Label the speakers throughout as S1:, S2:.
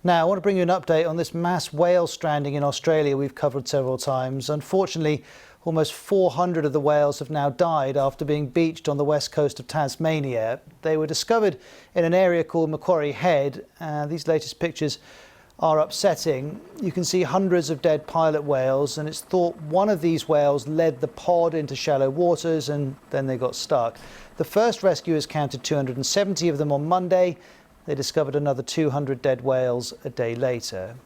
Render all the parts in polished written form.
S1: Now, I want to bring you an update on this mass whale stranding in Australia we've covered several times. Unfortunately, almost 400 of the whales have now died after being beached on the west coast of Tasmania. They were discovered in an area called Macquarie Head. These latest pictures are upsetting. You can see hundreds of dead pilot whales, and it's thought one of these whales led the pod into shallow waters and then they got stuck. The first rescuers counted 270 of them on Monday. They discovered another 200 dead whales a day later.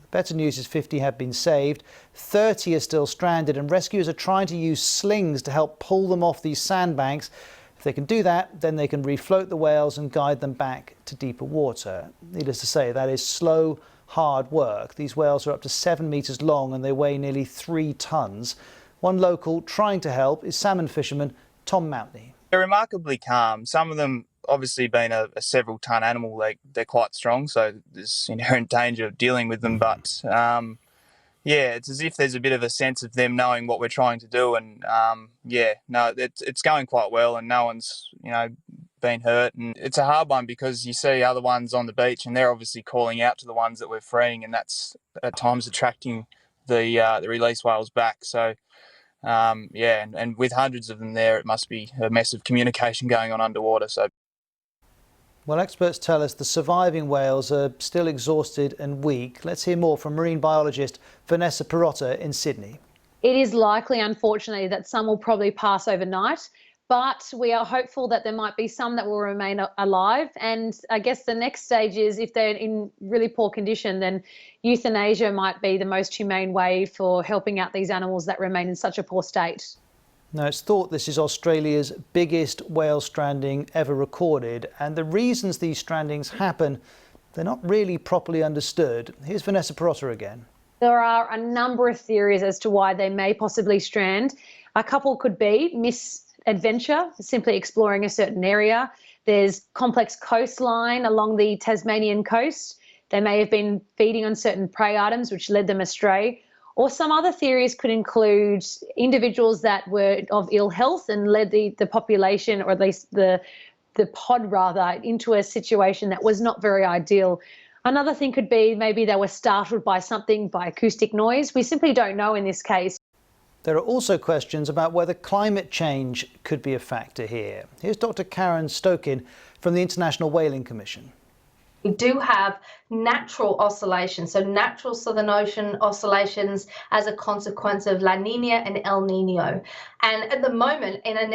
S1: The better news is 50 have been saved, 30 are still stranded, and rescuers are trying to use slings to help pull them off these sandbanks. If they can do that, then they can refloat the whales and guide them back to deeper water. Needless to say, that is slow, hard work. These whales are up to 7 metres long and they weigh nearly 3 tonnes. One local trying to help is salmon fisherman Tom Mountney.
S2: They're remarkably calm. Some of them, obviously being a several tonne animal, they're quite strong, so there's inherent danger of dealing with them. But yeah, it's as if there's a bit of a sense of them knowing what we're trying to do, and it's going quite well, and no one's been hurt. And it's a hard one because you see other ones on the beach, and they're obviously calling out to the ones that we're freeing, and that's at times attracting the release whales back. So. And with hundreds of them there, it must be a mess of communication going on underwater.
S1: Well, experts tell us the surviving whales are still exhausted and weak. Let's hear more from marine biologist Vanessa Pirotta in Sydney.
S3: It is likely, unfortunately, that some will probably pass overnight, but we are hopeful that there might be some that will remain alive. And I guess the next stage is, if they're in really poor condition, then euthanasia might be the most humane way for helping out these animals that remain in such a poor state.
S1: Now, it's thought this is Australia's biggest whale stranding ever recorded, and the reasons these strandings happen, they're not really properly understood. Here's Vanessa Pirotta again.
S3: There are a number of theories as to why they may possibly strand. A couple could be misadventure, simply exploring a certain area. There's complex coastline along the Tasmanian coast. They may have been feeding on certain prey items which led them astray. Or some other theories could include individuals that were of ill health and led the population, or at least the pod rather, into a situation that was not very ideal. Another thing could be maybe they were startled by something, by acoustic noise. We simply don't know in this case.
S1: There are also questions about whether climate change could be a factor here. Here's Dr. Stockin from the International Whaling Commission.
S4: We do have natural oscillations, so natural Southern Ocean oscillations as a consequence of La Nina and El Nino. And at the moment, in a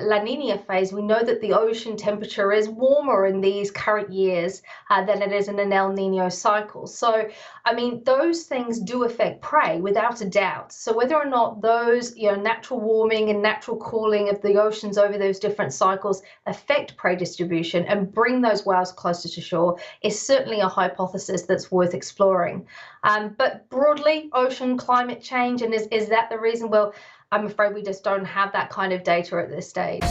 S4: La Nina phase, we know that the ocean temperature is warmer in these current years than it is in an El Nino cycle. So, I mean, those things do affect prey without a doubt. So whether or not those, natural warming and natural cooling of the oceans over those different cycles affect prey distribution and bring those whales closer to shore is certainly a hypothesis that's worth exploring. But broadly, ocean climate change, and is that the reason? Well, I'm afraid we just don't have that kind of data at this stage.